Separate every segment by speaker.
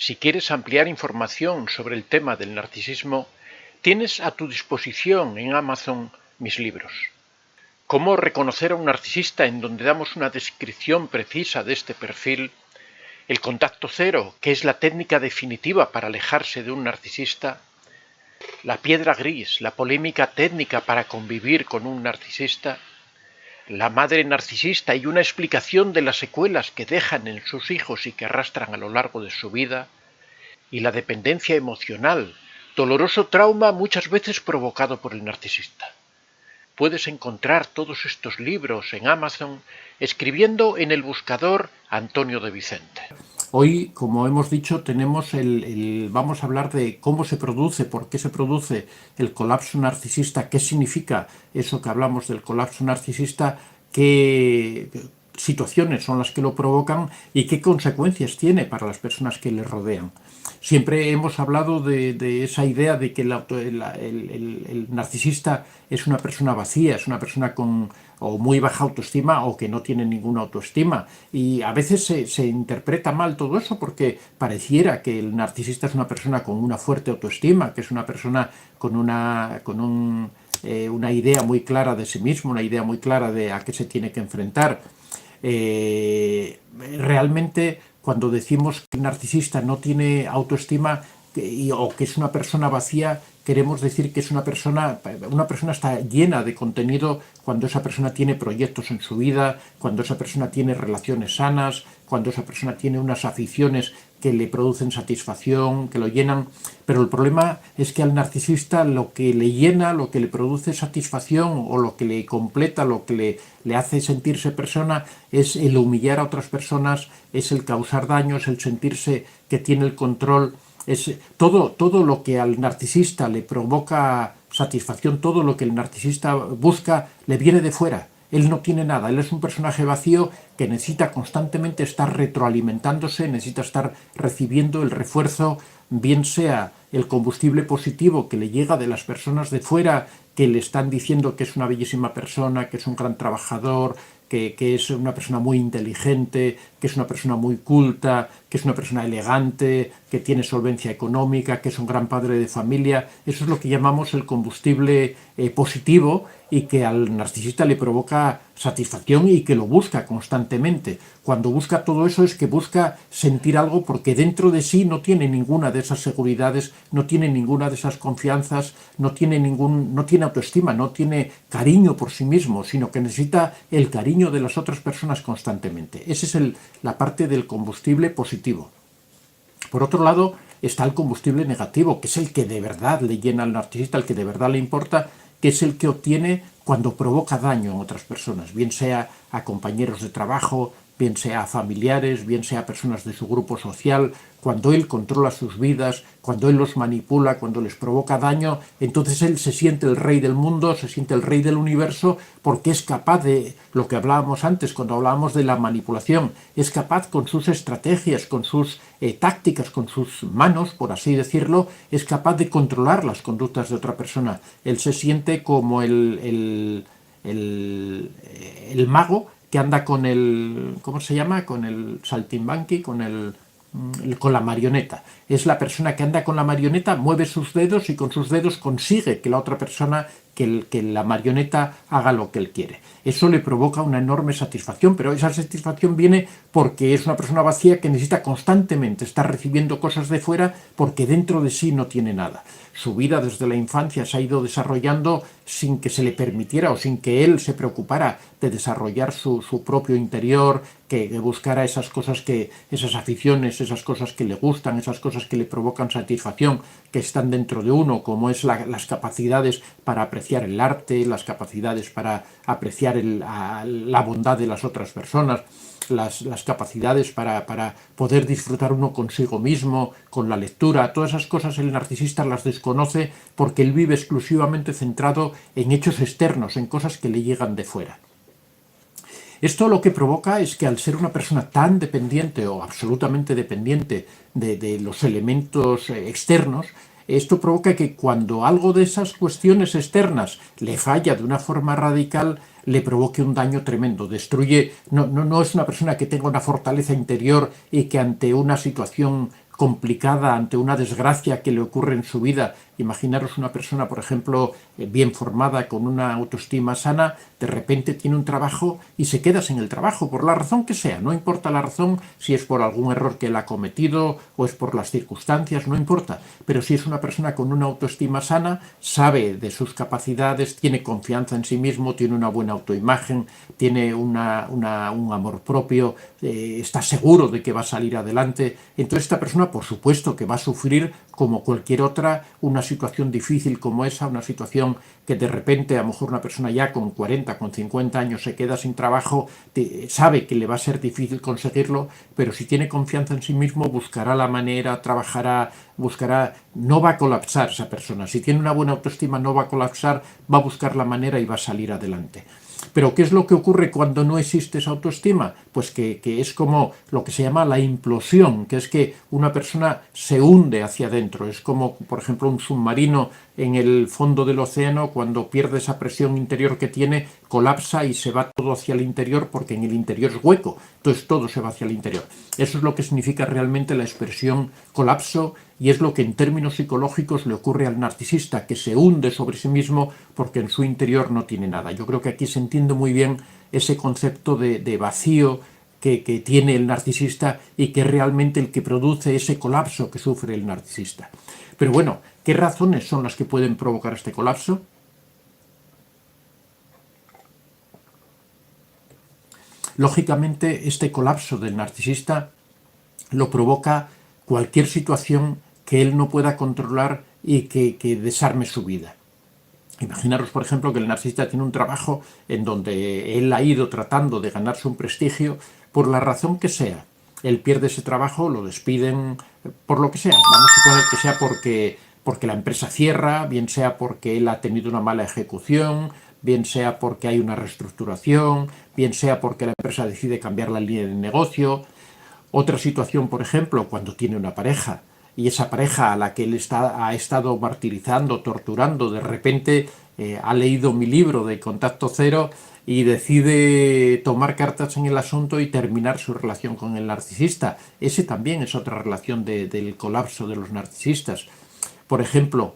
Speaker 1: Si quieres ampliar información sobre el tema del narcisismo, tienes a tu disposición en Amazon mis libros. Cómo reconocer a un narcisista, en donde damos una descripción precisa de este perfil. El contacto cero, que es la técnica definitiva para alejarse de un narcisista. La piedra gris, la polémica técnica para convivir con un narcisista. La madre narcisista y una explicación de las secuelas que dejan en sus hijos y que arrastran a lo largo de su vida. Y la dependencia emocional, doloroso trauma muchas veces provocado por el narcisista. Puedes encontrar todos estos libros en Amazon escribiendo en el buscador Antonio de Vicente.
Speaker 2: Hoy, como hemos dicho, vamos a hablar de cómo se produce, por qué se produce el colapso narcisista, qué significa eso que hablamos del colapso narcisista, qué situaciones son las que lo provocan y qué consecuencias tiene para las personas que le rodean. Siempre hemos hablado de esa idea de que el narcisista es una persona vacía, es una persona con o muy baja autoestima o que no tiene ninguna autoestima. Y a veces se interpreta mal todo eso porque pareciera que el narcisista es una persona con una fuerte autoestima, que es una persona con una idea muy clara de sí mismo, una idea muy clara de a qué se tiene que enfrentar. Realmente, cuando decimos que el narcisista no tiene autoestima o que es una persona vacía, queremos decir que es una persona está llena de contenido cuando esa persona tiene proyectos en su vida, cuando esa persona tiene relaciones sanas, cuando esa persona tiene unas aficiones que le producen satisfacción, que lo llenan. Pero el problema es que al narcisista lo que le llena, lo que le produce satisfacción o lo que le completa, lo que le hace sentirse persona, es el humillar a otras personas, es el causar daño, es el sentirse que tiene el control. Es todo lo que al narcisista le provoca satisfacción, todo lo que el narcisista busca, le viene de fuera. Él no tiene nada, él es un personaje vacío que necesita constantemente estar retroalimentándose, necesita estar recibiendo el refuerzo, bien sea el combustible positivo que le llega de las personas de fuera, que le están diciendo que es una bellísima persona, que es un gran trabajador, que es una persona muy inteligente, que es una persona muy culta, que es una persona elegante, que tiene solvencia económica, que es un gran padre de familia. Eso es lo que llamamos el combustible positivo y que al narcisista le provoca satisfacción y que lo busca constantemente. Cuando busca todo eso es que busca sentir algo porque dentro de sí no tiene ninguna de esas seguridades, no tiene ninguna de esas confianzas, no tiene autoestima, no tiene cariño por sí mismo, sino que necesita el cariño de las otras personas constantemente. Esa es la parte del combustible positivo. Por otro lado, está el combustible negativo, que es el que de verdad le llena al narcisista, el que de verdad le importa, que es el que obtiene cuando provoca daño en otras personas, bien sea a compañeros de trabajo, bien sea a familiares, bien sea a personas de su grupo social. Cuando él controla sus vidas, cuando él los manipula, cuando les provoca daño, entonces él se siente el rey del mundo, se siente el rey del universo, porque es capaz de, lo que hablábamos antes cuando hablábamos de la manipulación, es capaz con sus estrategias, con sus tácticas, con sus manos, por así decirlo, es capaz de controlar las conductas de otra persona. Él se siente como el mago que anda con el, ¿cómo se llama? Con el saltimbanqui, con la marioneta. Es la persona que anda con la marioneta, mueve sus dedos y con sus dedos consigue que la otra persona, que la marioneta haga lo que él quiere. Eso le provoca una enorme satisfacción, pero esa satisfacción viene porque es una persona vacía que necesita constantemente estar recibiendo cosas de fuera porque dentro de sí no tiene nada. Su vida desde la infancia se ha ido desarrollando sin que se le permitiera o sin que él se preocupara de desarrollar su propio interior, que buscara esas cosas, esas aficiones, esas cosas que le gustan, esas cosas que le provocan satisfacción, que están dentro de uno, como es las capacidades para apreciar el arte, las capacidades para apreciar la bondad de las otras personas, las capacidades para poder disfrutar uno consigo mismo, con la lectura. Todas esas cosas el narcisista las desconoce porque él vive exclusivamente centrado en hechos externos, en cosas que le llegan de fuera. Esto lo que provoca es que al ser una persona tan dependiente o absolutamente dependiente de los elementos externos, esto provoca que cuando algo de esas cuestiones externas le falla de una forma radical, le provoque un daño tremendo, destruye, no es una persona que tenga una fortaleza interior y que ante una situación complicada ante una desgracia que le ocurre en su vida. Imaginaros una persona, por ejemplo, bien formada, con una autoestima sana, de repente tiene un trabajo y se queda sin el trabajo, por la razón que sea. No importa la razón, si es por algún error que él ha cometido o es por las circunstancias, no importa. Pero si es una persona con una autoestima sana, sabe de sus capacidades, tiene confianza en sí mismo, tiene una buena autoimagen, tiene un amor propio, está seguro de que va a salir adelante. Entonces esta persona, por supuesto, que va a sufrir como cualquier otra una situación difícil como esa, una situación que de repente a lo mejor una persona ya con 40, con 50 años se queda sin trabajo, sabe que le va a ser difícil conseguirlo, pero si tiene confianza en sí mismo buscará la manera, trabajará, buscará, no va a colapsar esa persona. Si tiene una buena autoestima no va a colapsar, va a buscar la manera y va a salir adelante. Pero ¿qué es lo que ocurre cuando no existe esa autoestima? Pues que es como lo que se llama la implosión, que es que una persona se hunde hacia adentro. Es como, por ejemplo, un submarino en el fondo del océano, cuando pierde esa presión interior que tiene, colapsa y se va todo hacia el interior, porque en el interior es hueco, entonces todo se va hacia el interior. Eso es lo que significa realmente la expresión colapso, y es lo que en términos psicológicos le ocurre al narcisista, que se hunde sobre sí mismo porque en su interior no tiene nada. Yo creo que aquí se entiende muy bien ese concepto de vacío que tiene el narcisista y que es realmente el que produce ese colapso que sufre el narcisista. Pero bueno, ¿qué razones son las que pueden provocar este colapso? Lógicamente, este colapso del narcisista lo provoca cualquier situación que él no pueda controlar y que desarme su vida. Imaginaros, por ejemplo, que el narcisista tiene un trabajo en donde él ha ido tratando de ganarse un prestigio por la razón que sea. Él pierde ese trabajo, lo despiden, por lo que sea. Vamos a suponer que sea porque la empresa cierra, bien sea porque él ha tenido una mala ejecución, bien sea porque hay una reestructuración, bien sea porque la empresa decide cambiar la línea de negocio. Otra situación, por ejemplo, cuando tiene una pareja y esa pareja a la que él ha estado martirizando, torturando, de repente ha leído mi libro de Contacto Cero y decide tomar cartas en el asunto y terminar su relación con el narcisista. Ese también es otra relación del colapso de los narcisistas. Por ejemplo,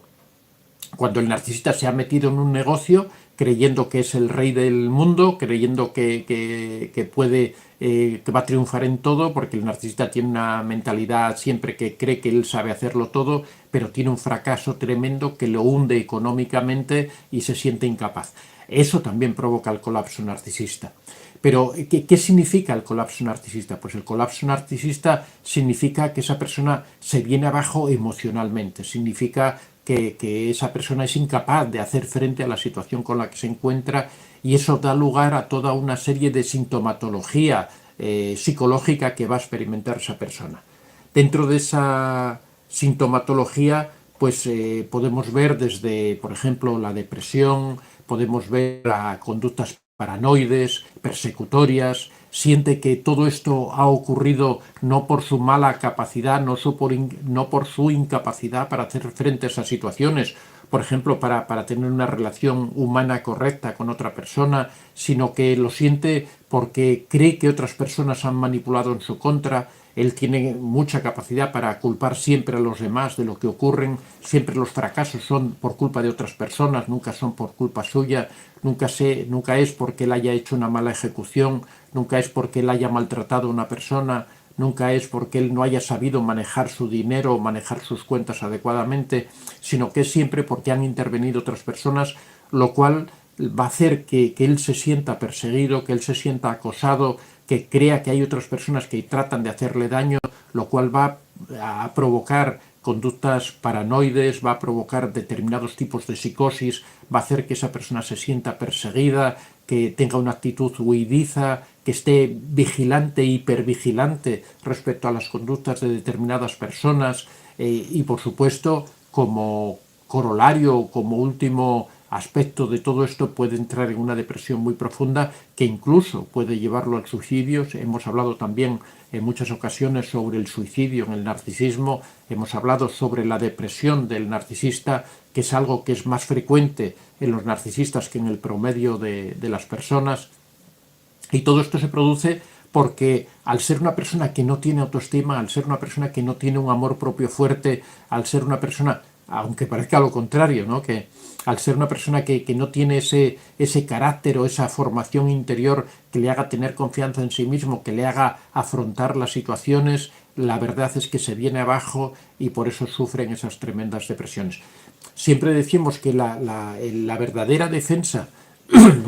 Speaker 2: cuando el narcisista se ha metido en un negocio creyendo que es el rey del mundo, creyendo que puede, que va a triunfar en todo, porque el narcisista tiene una mentalidad siempre que cree que él sabe hacerlo todo, pero tiene un fracaso tremendo que lo hunde económicamente y se siente incapaz. Eso también provoca el colapso narcisista. Pero, ¿qué significa el colapso narcisista? Pues el colapso narcisista significa que esa persona se viene abajo emocionalmente, significa que esa persona es incapaz de hacer frente a la situación con la que se encuentra, y eso da lugar a toda una serie de sintomatología psicológica que va a experimentar esa persona. Dentro de esa sintomatología, pues podemos ver desde, por ejemplo, la depresión, podemos ver a conductas paranoides, persecutorias. Siente que todo esto ha ocurrido no por su mala capacidad, no por su incapacidad para hacer frente a esas situaciones, por ejemplo, para tener una relación humana correcta con otra persona, sino que lo siente porque cree que otras personas han manipulado en su contra. Él tiene mucha capacidad para culpar siempre a los demás de lo que ocurren. Siempre los fracasos son por culpa de otras personas, nunca son por culpa suya. Nunca es porque él haya hecho una mala ejecución, nunca es porque él haya maltratado a una persona, nunca es porque él no haya sabido manejar su dinero o manejar sus cuentas adecuadamente, sino que es siempre porque han intervenido otras personas, lo cual va a hacer que él se sienta perseguido, que él se sienta acosado, que crea que hay otras personas que tratan de hacerle daño, lo cual va a provocar conductas paranoides, va a provocar determinados tipos de psicosis, va a hacer que esa persona se sienta perseguida, que tenga una actitud huidiza, que esté vigilante, hipervigilante respecto a las conductas de determinadas personas, y por supuesto, como corolario, como último aspecto de todo esto, puede entrar en una depresión muy profunda que incluso puede llevarlo al suicidio. Hemos hablado también en muchas ocasiones sobre el suicidio en el narcisismo, hemos hablado sobre la depresión del narcisista, que es algo que es más frecuente en los narcisistas que en el promedio de las personas. Y todo esto se produce porque al ser una persona que no tiene autoestima, al ser una persona que no tiene un amor propio fuerte, al ser una persona, aunque parezca lo contrario, ¿no? Que al ser una persona que no tiene ese carácter o esa formación interior que le haga tener confianza en sí mismo, que le haga afrontar las situaciones, la verdad es que se viene abajo y por eso sufren esas tremendas depresiones. Siempre decimos que la verdadera defensa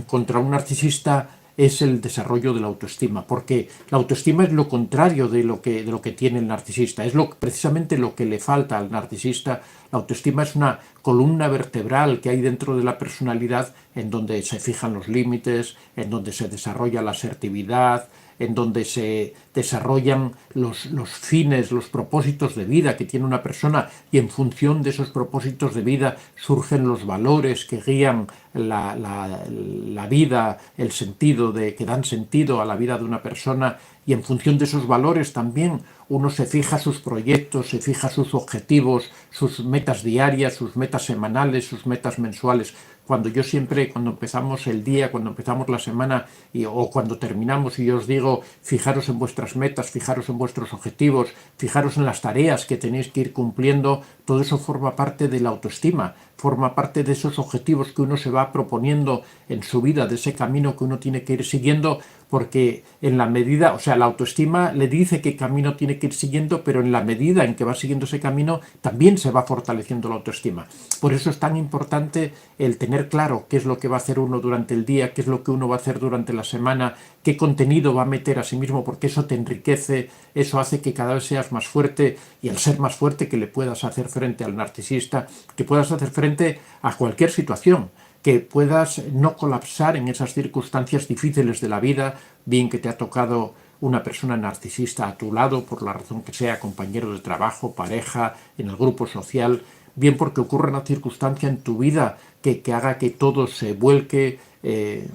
Speaker 2: contra un narcisista es el desarrollo de la autoestima, porque la autoestima es lo contrario de lo que tiene el narcisista, es precisamente lo que le falta al narcisista. La autoestima es una columna vertebral que hay dentro de la personalidad en donde se fijan los límites, en donde se desarrolla la asertividad, en donde se desarrollan los fines, los propósitos de vida que tiene una persona, y en función de esos propósitos de vida surgen los valores que guían la vida, el sentido que dan sentido a la vida de una persona, y en función de esos valores también uno se fija sus proyectos, se fija sus objetivos, sus metas diarias, sus metas semanales, sus metas mensuales. Cuando empezamos el día, cuando empezamos la semana o cuando terminamos, y yo os digo, fijaros en vuestras metas, fijaros en vuestros objetivos, fijaros en las tareas que tenéis que ir cumpliendo, todo eso forma parte de la autoestima, forma parte de esos objetivos que uno se va proponiendo en su vida, de ese camino que uno tiene que ir siguiendo, porque en la medida, o sea, la autoestima le dice qué camino tiene que ir siguiendo, pero en la medida en que va siguiendo ese camino, también se va fortaleciendo la autoestima. Por eso es tan importante el tener claro qué es lo que va a hacer uno durante el día, qué es lo que uno va a hacer durante la semana, qué contenido va a meter a sí mismo, porque eso te enriquece, eso hace que cada vez seas más fuerte, y al ser más fuerte que le puedas hacer frente al narcisista, que puedas hacer frente a cualquier situación, que puedas no colapsar en esas circunstancias difíciles de la vida, bien que te ha tocado una persona narcisista a tu lado, por la razón que sea, compañero de trabajo, pareja, en el grupo social, bien porque ocurre una circunstancia en tu vida que haga que todo se vuelque.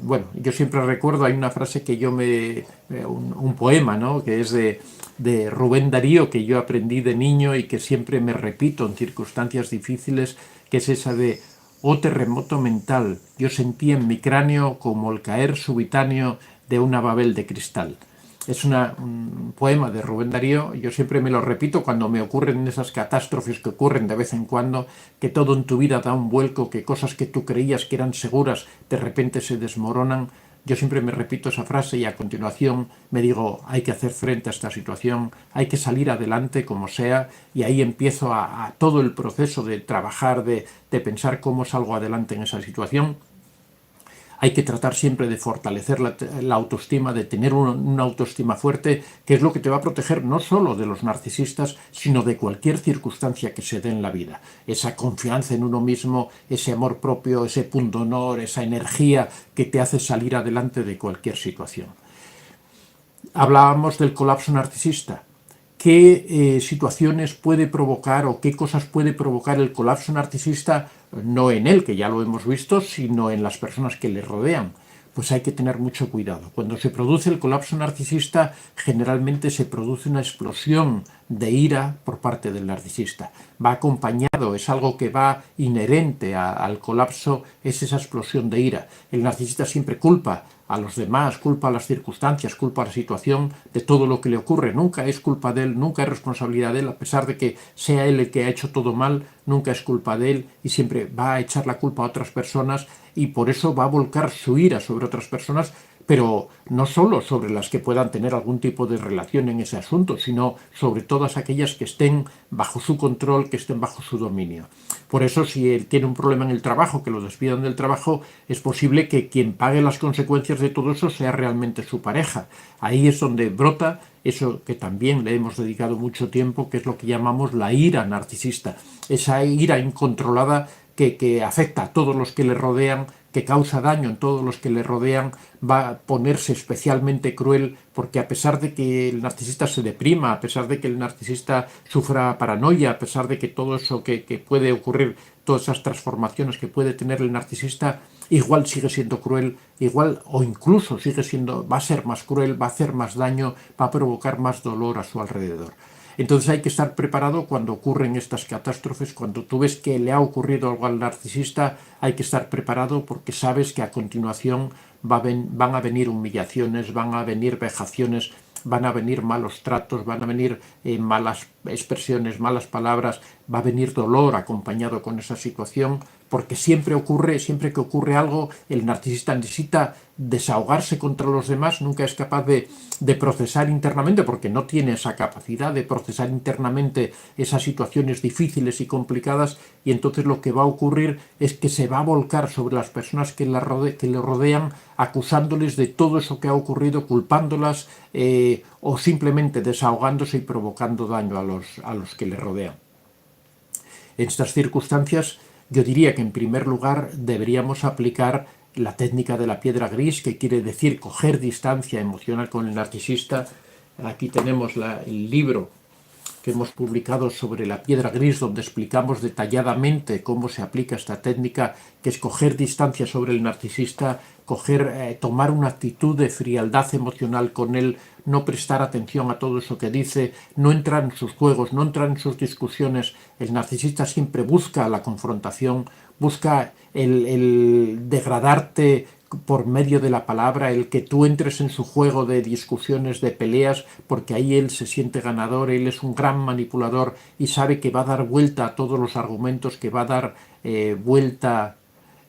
Speaker 2: Bueno, yo siempre recuerdo, hay una frase que un poema, ¿no?, que es de Rubén Darío, que yo aprendí de niño y que siempre me repito en circunstancias difíciles, que es esa de: oh terremoto mental, yo sentí en mi cráneo como el caer subitáneo de una Babel de cristal. Es un poema de Rubén Darío, yo siempre me lo repito cuando me ocurren esas catástrofes que ocurren de vez en cuando, que todo en tu vida da un vuelco, que cosas que tú creías que eran seguras de repente se desmoronan. Yo siempre me repito esa frase y a continuación me digo: hay que hacer frente a esta situación, hay que salir adelante como sea, y ahí empiezo a todo el proceso de trabajar, de pensar cómo salgo adelante en esa situación. Hay que tratar siempre de fortalecer la autoestima, de tener una autoestima fuerte, que es lo que te va a proteger no solo de los narcisistas, sino de cualquier circunstancia que se dé en la vida. Esa confianza en uno mismo, ese amor propio, ese pundonor, esa energía que te hace salir adelante de cualquier situación. Hablábamos del colapso narcisista. ¿Qué situaciones puede provocar o qué cosas puede provocar el colapso narcisista? No en él, que ya lo hemos visto, sino en las personas que le rodean. Pues hay que tener mucho cuidado. Cuando se produce el colapso narcisista, generalmente se produce una explosión de ira por parte del narcisista. Va acompañado, es algo que va inherente al colapso, es esa explosión de ira. El narcisista siempre culpa a los demás, culpa a las circunstancias, culpa a la situación de todo lo que le ocurre. Nunca es culpa de él, nunca es responsabilidad de él, a pesar de que sea él el que ha hecho todo mal, nunca es culpa de él, y siempre va a echar la culpa a otras personas, y por eso va a volcar su ira sobre otras personas, pero no solo sobre las que puedan tener algún tipo de relación en ese asunto, sino sobre todas aquellas que estén bajo su control, que estén bajo su dominio. Por eso, si él tiene un problema en el trabajo, que lo despidan del trabajo, es posible que quien pague las consecuencias de todo eso sea realmente su pareja. Ahí es donde brota eso que también le hemos dedicado mucho tiempo, que es lo que llamamos la ira narcisista. Esa ira incontrolada que afecta a todos los que le rodean, que causa daño en todos los que le rodean, va a ponerse especialmente cruel, porque a pesar de que el narcisista se deprima, a pesar de que el narcisista sufra paranoia, a pesar de que todo eso que puede ocurrir, todas esas transformaciones que puede tener el narcisista, igual sigue siendo cruel, igual o incluso va a ser más cruel, va a hacer más daño, va a provocar más dolor a su alrededor. Entonces hay que estar preparado cuando ocurren estas catástrofes. Cuando tú ves que le ha ocurrido algo al narcisista, hay que estar preparado porque sabes que a continuación van a venir humillaciones, van a venir vejaciones, van a venir malos tratos, van a venir malas expresiones, malas palabras, va a venir dolor acompañado con esa situación, porque siempre que ocurre algo, el narcisista necesita desahogarse contra los demás, nunca es capaz de procesar internamente, porque no tiene esa capacidad de procesar internamente esas situaciones difíciles y complicadas, y entonces lo que va a ocurrir es que se va a volcar sobre las personas que le rodean, acusándoles de todo eso que ha ocurrido, culpándolas o simplemente desahogándose y provocando daño a los que le rodean. En estas circunstancias, yo diría que en primer lugar deberíamos aplicar la técnica de la piedra gris, que quiere decir coger distancia emocional con el narcisista. Aquí tenemos el libro que hemos publicado sobre la piedra gris, donde explicamos detalladamente cómo se aplica esta técnica, que es coger distancia sobre el narcisista, tomar una actitud de frialdad emocional con él, no prestar atención a todo eso que dice, no entrar en sus juegos, no entrar en sus discusiones. El narcisista siempre busca la confrontación, busca el degradarte por medio de la palabra, el que tú entres en su juego de discusiones, de peleas, porque ahí él se siente ganador, él es un gran manipulador y sabe que va a dar vuelta a todos los argumentos, que va a dar vuelta.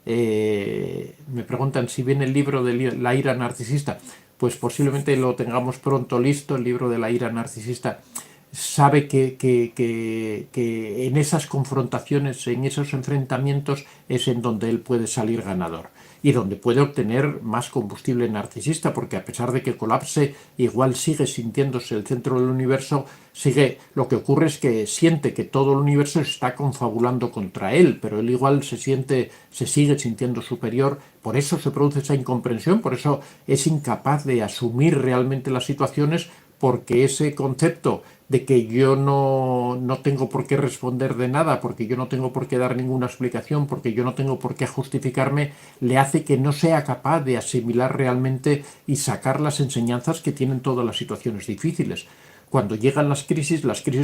Speaker 2: Me preguntan si viene el libro de la ira narcisista. Pues posiblemente lo tengamos pronto listo, el libro de la ira narcisista. Sabe que en esas confrontaciones, en esos enfrentamientos, es en donde él puede salir ganador y donde puede obtener más combustible narcisista, porque a pesar de que colapse, igual sigue sintiéndose el centro del universo, lo que ocurre es que siente que todo el universo está confabulando contra él, pero él igual se sigue sintiendo superior. Por eso se produce esa incomprensión, por eso es incapaz de asumir realmente las situaciones, porque ese concepto de que yo no tengo por qué responder de nada, porque yo no tengo por qué dar ninguna explicación, porque yo no tengo por qué justificarme, le hace que no sea capaz de asimilar realmente y sacar las enseñanzas que tienen todas las situaciones difíciles. Cuando llegan las crisis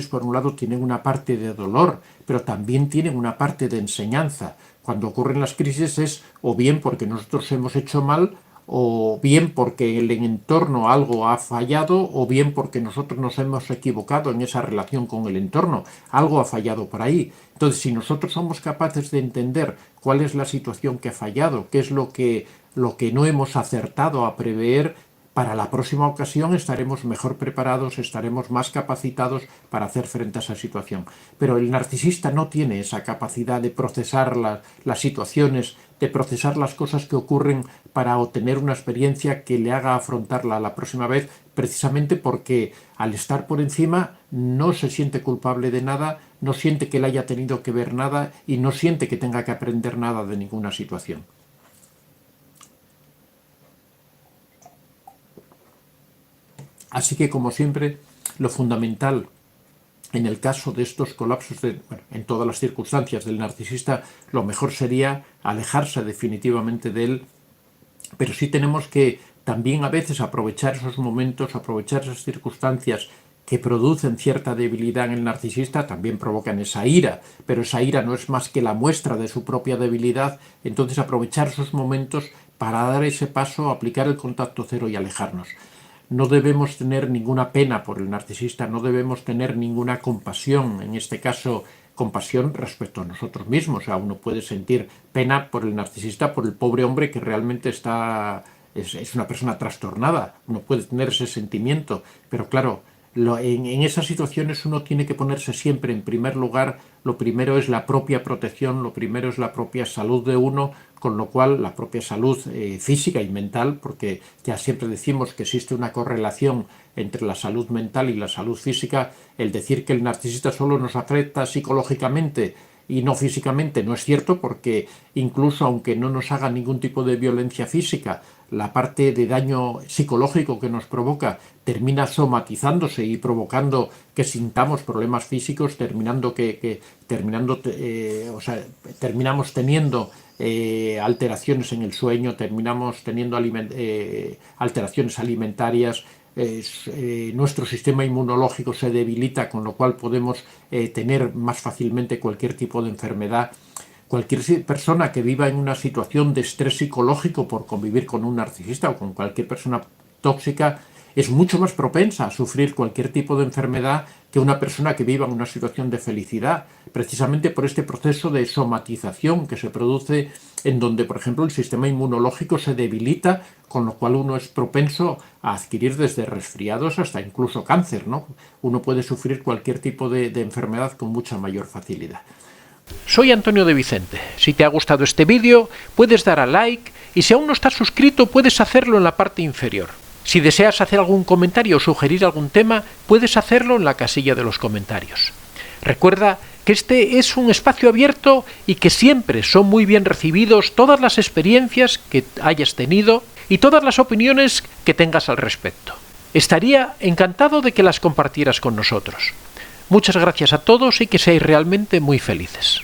Speaker 2: por un lado tienen una parte de dolor, pero también tienen una parte de enseñanza. Cuando ocurren las crisis es o bien porque nosotros hemos hecho mal, o bien porque el entorno algo ha fallado, o bien porque nosotros nos hemos equivocado en esa relación con el entorno. Algo ha fallado por ahí. Entonces, si nosotros somos capaces de entender cuál es la situación que ha fallado, qué es lo que no hemos acertado a prever, para la próxima ocasión estaremos mejor preparados, estaremos más capacitados para hacer frente a esa situación. Pero el narcisista no tiene esa capacidad de procesar las situaciones, de procesar las cosas que ocurren para obtener una experiencia que le haga afrontarla la próxima vez, precisamente porque al estar por encima no se siente culpable de nada, no siente que él haya tenido que ver nada y no siente que tenga que aprender nada de ninguna situación. Así que, como siempre, lo fundamental en el caso de estos colapsos, en todas las circunstancias del narcisista, lo mejor sería alejarse definitivamente de él, pero sí tenemos que también a veces aprovechar esos momentos, aprovechar esas circunstancias que producen cierta debilidad en el narcisista, también provocan esa ira, pero esa ira no es más que la muestra de su propia debilidad. Entonces aprovechar esos momentos para dar ese paso, aplicar el contacto cero y alejarnos. No debemos tener ninguna pena por el narcisista, no debemos tener ninguna compasión, en este caso compasión respecto a nosotros mismos. O sea, uno puede sentir pena por el narcisista, por el pobre hombre que realmente es una persona trastornada. Uno puede tener ese sentimiento, pero claro, en esas situaciones uno tiene que ponerse siempre en primer lugar. Lo primero es la propia protección, lo primero es la propia salud de uno, con lo cual la propia salud física y mental, porque ya siempre decimos que existe una correlación entre la salud mental y la salud física. El decir que el narcisista solo nos afecta psicológicamente y no físicamente no es cierto, porque incluso aunque no nos haga ningún tipo de violencia física, la parte de daño psicológico que nos provoca termina somatizándose y provocando que sintamos problemas físicos, terminamos teniendo alteraciones en el sueño, terminamos teniendo alteraciones alimentarias, nuestro sistema inmunológico se debilita, con lo cual podemos tener más fácilmente cualquier tipo de enfermedad. Cualquier persona que viva en una situación de estrés psicológico por convivir con un narcisista o con cualquier persona tóxica es mucho más propensa a sufrir cualquier tipo de enfermedad que una persona que viva en una situación de felicidad, precisamente por este proceso de somatización que se produce en donde, por ejemplo, el sistema inmunológico se debilita, con lo cual uno es propenso a adquirir desde resfriados hasta incluso cáncer, ¿no? Uno puede sufrir cualquier tipo de enfermedad con mucha mayor facilidad.
Speaker 1: Soy Antonio de Vicente. Si te ha gustado este vídeo, puedes dar a like y si aún no estás suscrito, puedes hacerlo en la parte inferior. Si deseas hacer algún comentario o sugerir algún tema, puedes hacerlo en la casilla de los comentarios. Recuerda que este es un espacio abierto y que siempre son muy bien recibidos todas las experiencias que hayas tenido y todas las opiniones que tengas al respecto. Estaría encantado de que las compartieras con nosotros. Muchas gracias a todos y que seáis realmente muy felices.